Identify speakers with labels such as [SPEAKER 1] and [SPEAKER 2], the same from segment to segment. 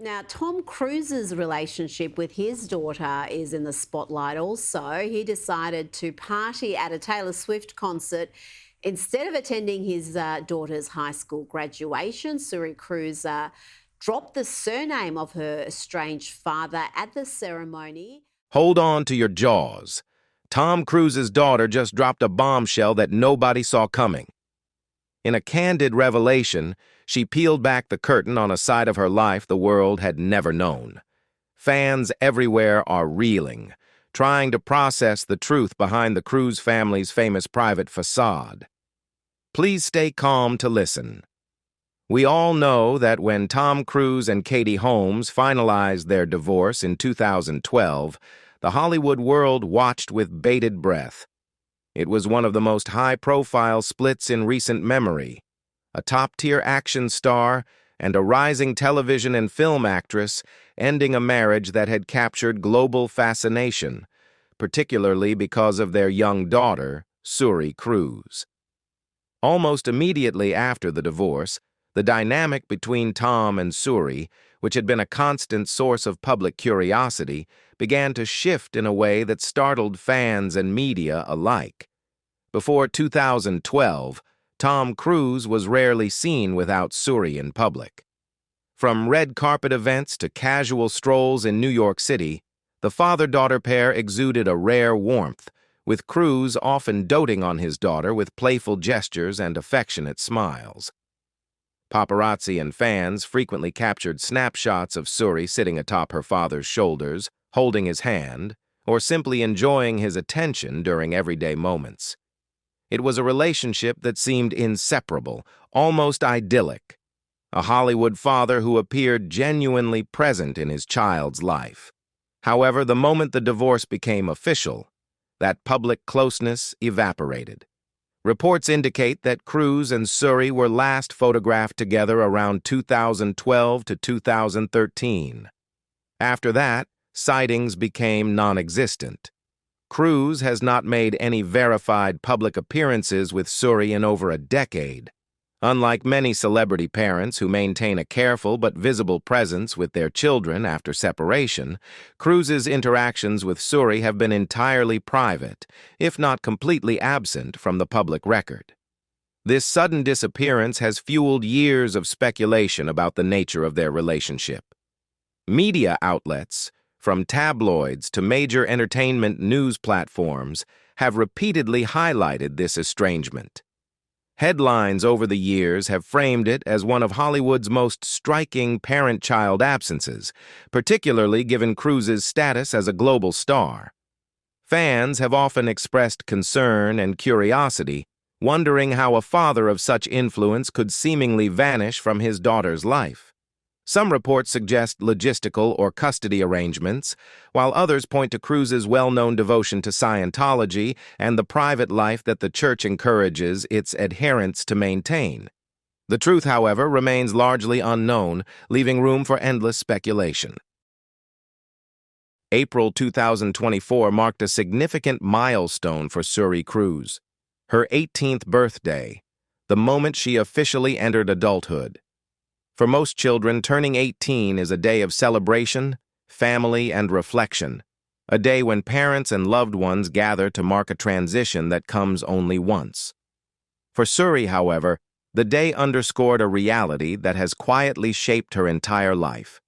[SPEAKER 1] Now, Tom Cruise's relationship with his daughter is in the spotlight also. He decided to party at a Taylor Swift concert instead of attending his daughter's high school graduation. Suri Cruise dropped the surname of her estranged father at the ceremony.
[SPEAKER 2] Hold on to your jaws. Tom Cruise's daughter just dropped a bombshell that nobody saw coming. In a candid revelation, she peeled back the curtain on a side of her life the world had never known. Fans everywhere are reeling, trying to process the truth behind the Cruise family's famous private facade. Please stay calm to listen. We all know that when Tom Cruise and Katie Holmes finalized their divorce in 2012, the Hollywood world watched with bated breath. It was one of the most high-profile splits in recent memory. A top-tier action star and a rising television and film actress ending a marriage that had captured global fascination, particularly because of their young daughter, Suri Cruise. Almost immediately after the divorce, the dynamic between Tom and Suri, which had been a constant source of public curiosity, began to shift in a way that startled fans and media alike. Before 2012, Tom Cruise was rarely seen without Suri in public. From red carpet events to casual strolls in New York City, the father-daughter pair exuded a rare warmth, with Cruise often doting on his daughter with playful gestures and affectionate smiles. Paparazzi and fans frequently captured snapshots of Suri sitting atop her father's shoulders, holding his hand, or simply enjoying his attention during everyday moments. It was a relationship that seemed inseparable, almost idyllic. A Hollywood father who appeared genuinely present in his child's life. However, the moment the divorce became official, that public closeness evaporated. Reports indicate that Cruise and Suri were last photographed together around 2012 to 2013. After that, sightings became non-existent. Cruise has not made any verified public appearances with Suri in over a decade. Unlike many celebrity parents who maintain a careful but visible presence with their children after separation, Cruise's interactions with Suri have been entirely private, if not completely absent from the public record. This sudden disappearance has fueled years of speculation about the nature of their relationship. Media outlets, from tabloids to major entertainment news platforms, have repeatedly highlighted this estrangement. Headlines over the years have framed it as one of Hollywood's most striking parent-child absences, particularly given Cruise's status as a global star. Fans have often expressed concern and curiosity, wondering how a father of such influence could seemingly vanish from his daughter's life. Some reports suggest logistical or custody arrangements, while others point to Cruise's well-known devotion to Scientology and the private life that the church encourages its adherents to maintain. The truth, however, remains largely unknown, leaving room for endless speculation. April 2024 marked a significant milestone for Suri Cruise, her 18th birthday, the moment she officially entered adulthood. For most children, turning 18 is a day of celebration, family, and reflection, a day when parents and loved ones gather to mark a transition that comes only once. For Suri, however, the day underscored a reality that has quietly shaped her entire life: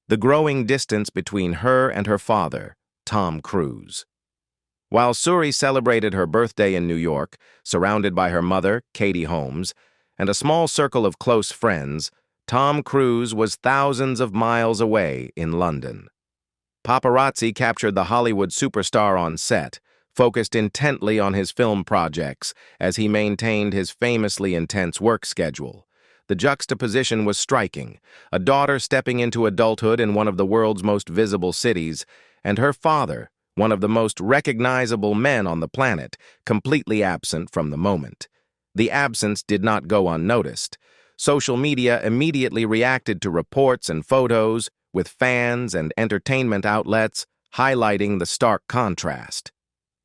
[SPEAKER 2] the growing distance between her and her father, Tom Cruise. While Suri celebrated her birthday in New York, surrounded by her mother, Katie Holmes, and a small circle of close friends, Tom Cruise was thousands of miles away in London. Paparazzi captured the Hollywood superstar on set, focused intently on his film projects as he maintained his famously intense work schedule. The juxtaposition was striking: a daughter stepping into adulthood in one of the world's most visible cities, and her father, one of the most recognizable men on the planet, completely absent from the moment. The absence did not go unnoticed. Social media immediately reacted to reports and photos, with fans and entertainment outlets highlighting the stark contrast.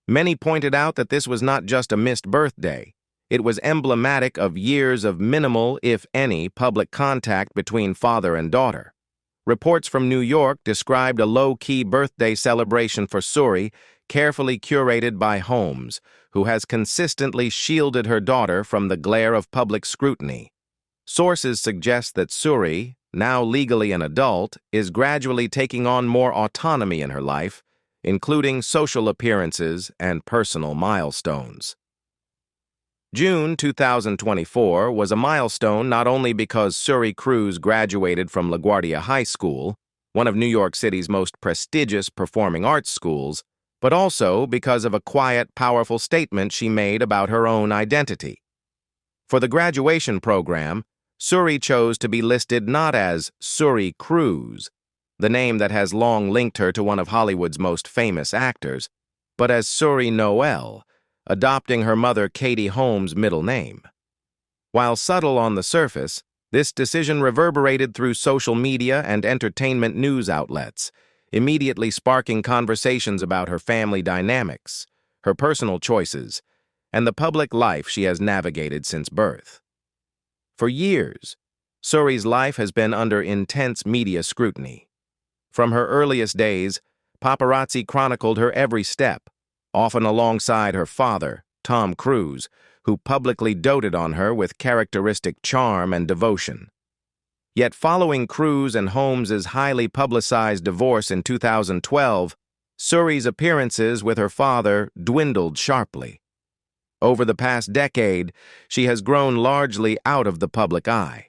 [SPEAKER 2] Many pointed out that this was not just a missed birthday. It was emblematic of years of minimal, if any, public contact between father and daughter. Reports from New York described a low-key birthday celebration for Suri, carefully curated by Holmes, who has consistently shielded her daughter from the glare of public scrutiny. Sources suggest that Suri, now legally an adult, is gradually taking on more autonomy in her life, including social appearances and personal milestones. June 2024 was a milestone not only because Suri Cruise graduated from LaGuardia High School, one of New York City's most prestigious performing arts schools, but also because of a quiet, powerful statement she made about her own identity. For the graduation program, Suri chose to be listed not as Suri Cruise, the name that has long linked her to one of Hollywood's most famous actors, but as Suri Noel, adopting her mother Katie Holmes' middle name. While subtle on the surface, this decision reverberated through social media and entertainment news outlets, immediately sparking conversations about her family dynamics, her personal choices, and the public life she has navigated since birth. For years, Suri's life has been under intense media scrutiny. From her earliest days, paparazzi chronicled her every step, often alongside her father, Tom Cruise, who publicly doted on her with characteristic charm and devotion. Yet following Cruise and Holmes' highly publicized divorce in 2012, Suri's appearances with her father dwindled sharply. Over the past decade, she has grown largely out of the public eye,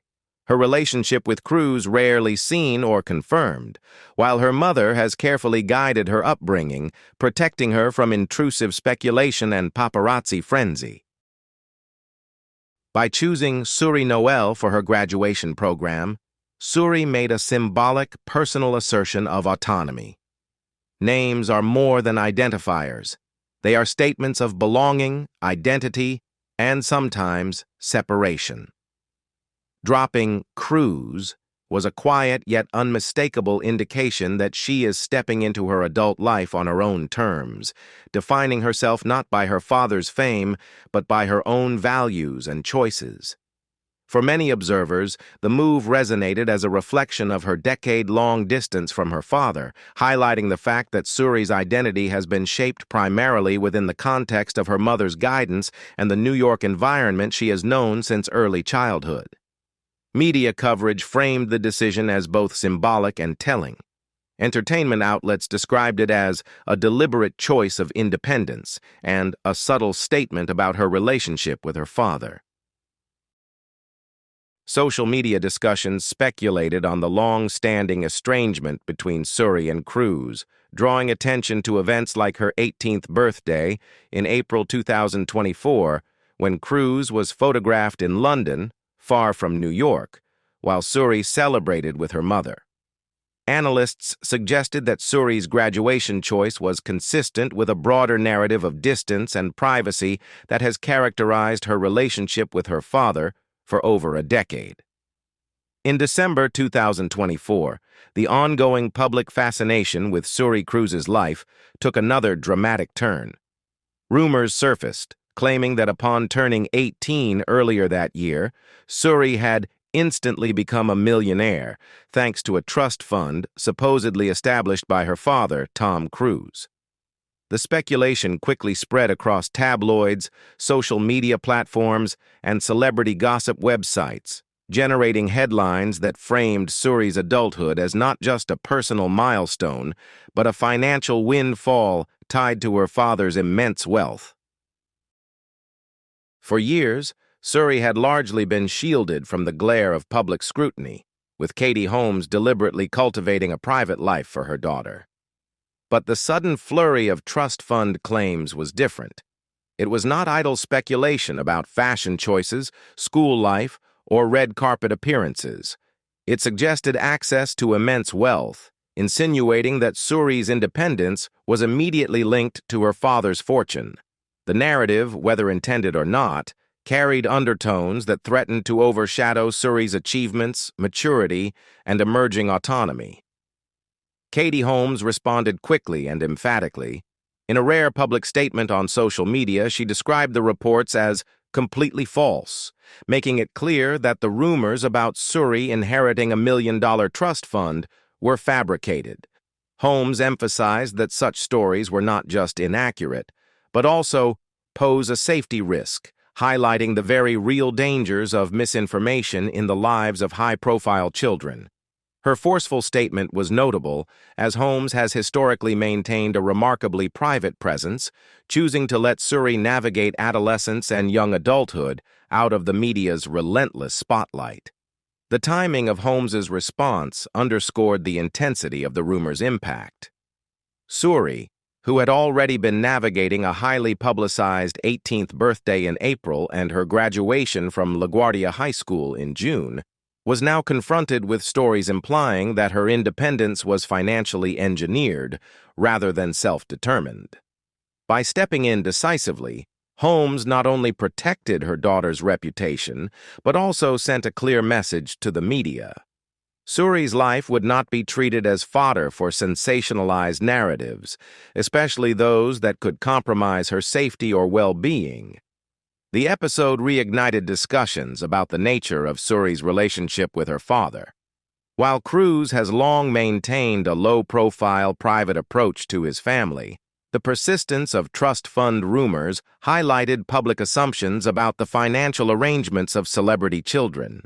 [SPEAKER 2] her relationship with Cruise rarely seen or confirmed, while her mother has carefully guided her upbringing, protecting her from intrusive speculation and paparazzi frenzy. By choosing Suri Noel for her graduation program, Suri made a symbolic personal assertion of autonomy. Names are more than identifiers. They are statements of belonging, identity, and sometimes separation. Dropping Cruise was a quiet yet unmistakable indication that she is stepping into her adult life on her own terms, defining herself not by her father's fame, but by her own values and choices. For many observers, the move resonated as a reflection of her decade-long distance from her father, highlighting the fact that Suri's identity has been shaped primarily within the context of her mother's guidance and the New York environment she has known since early childhood. Media coverage framed the decision as both symbolic and telling. Entertainment outlets described it as a deliberate choice of independence and a subtle statement about her relationship with her father. Social media discussions speculated on the long-standing estrangement between Suri and Cruise, drawing attention to events like her 18th birthday in April 2024, when Cruise was photographed in London, far from New York, while Suri celebrated with her mother. Analysts suggested that Suri's graduation choice was consistent with a broader narrative of distance and privacy that has characterized her relationship with her father for over a decade. In December 2024, the ongoing public fascination with Suri Cruise's life took another dramatic turn. Rumors surfaced, claiming that upon turning 18 earlier that year, Suri had instantly become a millionaire, thanks to a trust fund supposedly established by her father, Tom Cruise. The speculation quickly spread across tabloids, social media platforms, and celebrity gossip websites, generating headlines that framed Suri's adulthood as not just a personal milestone, but a financial windfall tied to her father's immense wealth. For years, Suri had largely been shielded from the glare of public scrutiny, with Katie Holmes deliberately cultivating a private life for her daughter. But the sudden flurry of trust fund claims was different. It was not idle speculation about fashion choices, school life, or red carpet appearances. It suggested access to immense wealth, insinuating that Suri's independence was immediately linked to her father's fortune. The narrative, whether intended or not, carried undertones that threatened to overshadow Suri's achievements, maturity, and emerging autonomy. Katie Holmes responded quickly and emphatically. In a rare public statement on social media, she described the reports as completely false, making it clear that the rumors about Suri inheriting $1 million trust fund were fabricated. Holmes emphasized that such stories were not just inaccurate, but also pose a safety risk, highlighting the very real dangers of misinformation in the lives of high-profile children. Her forceful statement was notable, as Holmes has historically maintained a remarkably private presence, choosing to let Suri navigate adolescence and young adulthood out of the media's relentless spotlight. The timing of Holmes's response underscored the intensity of the rumor's impact. Suri, who had already been navigating a highly publicized 18th birthday in April and her graduation from LaGuardia High School in June, was now confronted with stories implying that her independence was financially engineered rather than self-determined. By stepping in decisively, Holmes not only protected her daughter's reputation, but also sent a clear message to the media. Suri's life would not be treated as fodder for sensationalized narratives, especially those that could compromise her safety or well-being. The episode reignited discussions about the nature of Suri's relationship with her father. While Cruise has long maintained a low-profile private approach to his family, the persistence of trust fund rumors highlighted public assumptions about the financial arrangements of celebrity children.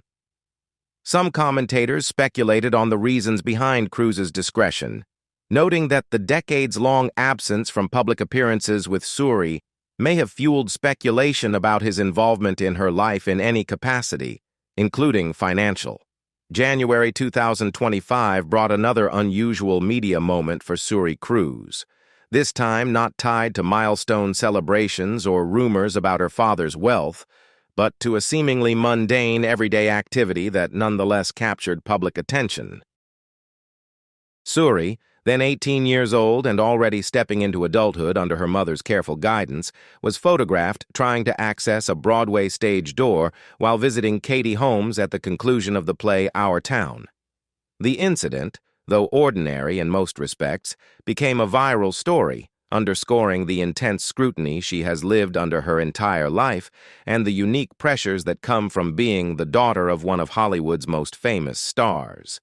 [SPEAKER 2] Some commentators speculated on the reasons behind Cruise's discretion, noting that the decades-long absence from public appearances with Suri may have fueled speculation about his involvement in her life in any capacity, including financial. January 2025 brought another unusual media moment for Suri Cruise, this time not tied to milestone celebrations or rumors about her father's wealth, but to a seemingly mundane everyday activity that nonetheless captured public attention. Suri, then 18 years old and already stepping into adulthood under her mother's careful guidance, was photographed trying to access a Broadway stage door while visiting Katie Holmes at the conclusion of the play Our Town. The incident, though ordinary in most respects, became a viral story, underscoring the intense scrutiny she has lived under her entire life and the unique pressures that come from being the daughter of one of Hollywood's most famous stars.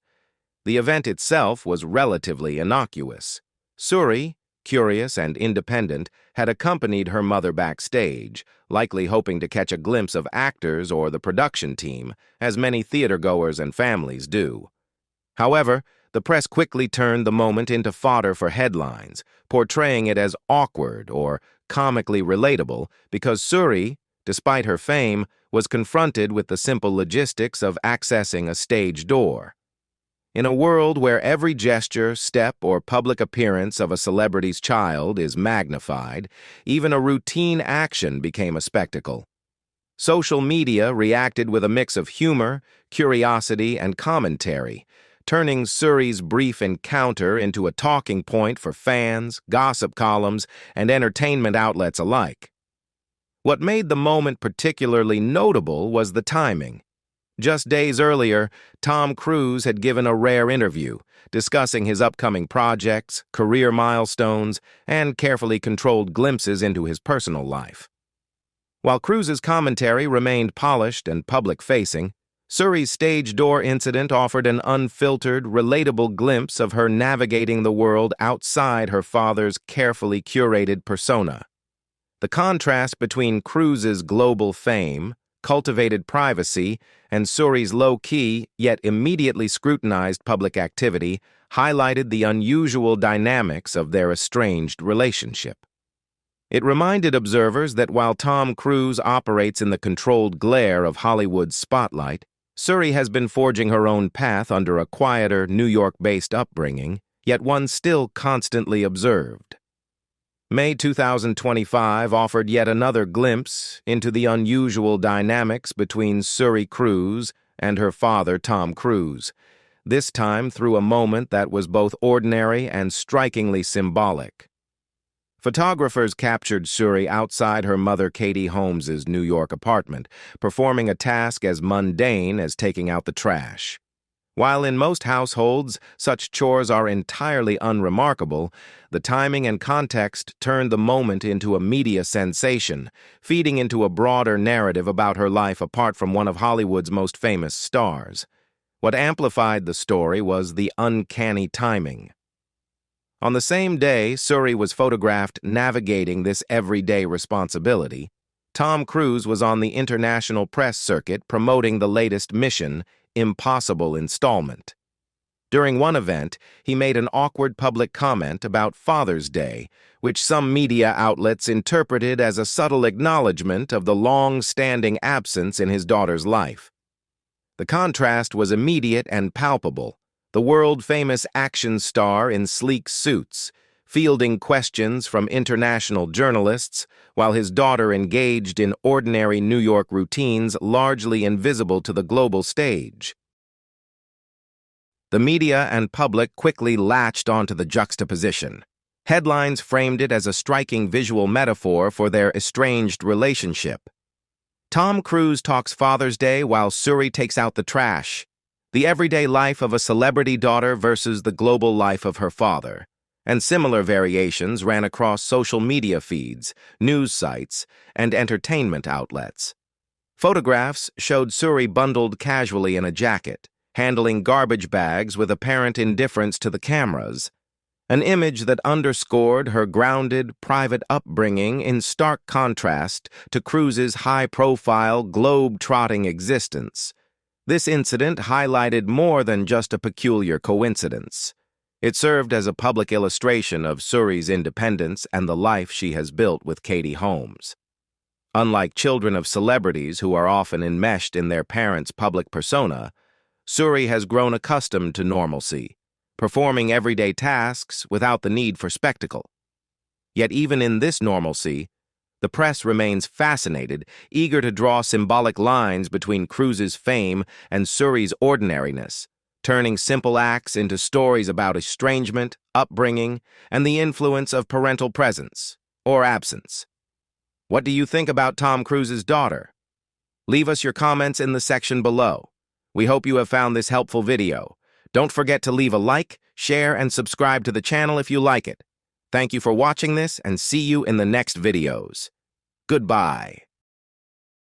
[SPEAKER 2] The event itself was relatively innocuous. Suri, curious and independent, had accompanied her mother backstage, likely hoping to catch a glimpse of actors or the production team, as many theatergoers and families do. However, the press quickly turned the moment into fodder for headlines, portraying it as awkward or comically relatable because Suri, despite her fame, was confronted with the simple logistics of accessing a stage door. In a world where every gesture, step, or public appearance of a celebrity's child is magnified, even a routine action became a spectacle. Social media reacted with a mix of humor, curiosity, and commentary, turning Suri's brief encounter into a talking point for fans, gossip columns, and entertainment outlets alike. What made the moment particularly notable was the timing. Just days earlier, Tom Cruise had given a rare interview, discussing his upcoming projects, career milestones, and carefully controlled glimpses into his personal life. While Cruise's commentary remained polished and public-facing, Suri's stage door incident offered an unfiltered, relatable glimpse of her navigating the world outside her father's carefully curated persona. The contrast between Cruise's global fame, cultivated privacy, and Suri's low-key, yet immediately scrutinized public activity highlighted the unusual dynamics of their estranged relationship. It reminded observers that while Tom Cruise operates in the controlled glare of Hollywood's spotlight, Suri has been forging her own path under a quieter, New York-based upbringing, yet one still constantly observed. May 2025 offered yet another glimpse into the unusual dynamics between Suri Cruise and her father, Tom Cruise, this time through a moment that was both ordinary and strikingly symbolic. Photographers captured Suri outside her mother Katie Holmes's New York apartment, performing a task as mundane as taking out the trash. While in most households such chores are entirely unremarkable, the timing and context turned the moment into a media sensation, feeding into a broader narrative about her life apart from one of Hollywood's most famous stars. What amplified the story was the uncanny timing. On the same day Suri was photographed navigating this everyday responsibility, Tom Cruise was on the international press circuit promoting the latest mission, Impossible Installment. During one event, he made an awkward public comment about Father's Day, which some media outlets interpreted as a subtle acknowledgement of the long-standing absence in his daughter's life. The contrast was immediate and palpable. The world-famous action star in sleek suits, fielding questions from international journalists, while his daughter engaged in ordinary New York routines largely invisible to the global stage. The media and public quickly latched onto the juxtaposition. Headlines framed it as a striking visual metaphor for their estranged relationship. Tom Cruise talks Father's Day while Suri takes out the trash. The everyday life of a celebrity daughter versus the global life of her father. And similar variations ran across social media feeds, news sites, and entertainment outlets. Photographs showed Suri bundled casually in a jacket, handling garbage bags with apparent indifference to the cameras, an image that underscored her grounded, private upbringing in stark contrast to Cruise's high-profile, globe-trotting existence. This incident highlighted more than just a peculiar coincidence. It served as a public illustration of Suri's independence and the life she has built with Katie Holmes. Unlike children of celebrities who are often enmeshed in their parents' public persona, Suri has grown accustomed to normalcy, performing everyday tasks without the need for spectacle. Yet even in this normalcy, the press remains fascinated, eager to draw symbolic lines between Cruise's fame and Suri's ordinariness, turning simple acts into stories about estrangement, upbringing, and the influence of parental presence, or absence. What do you think about Tom Cruise's daughter? Leave us your comments in the section below. We hope you have found this helpful video. Don't forget to leave a like, share, and subscribe to the channel if you like it. Thank you for watching this, and see you in the next videos. Goodbye.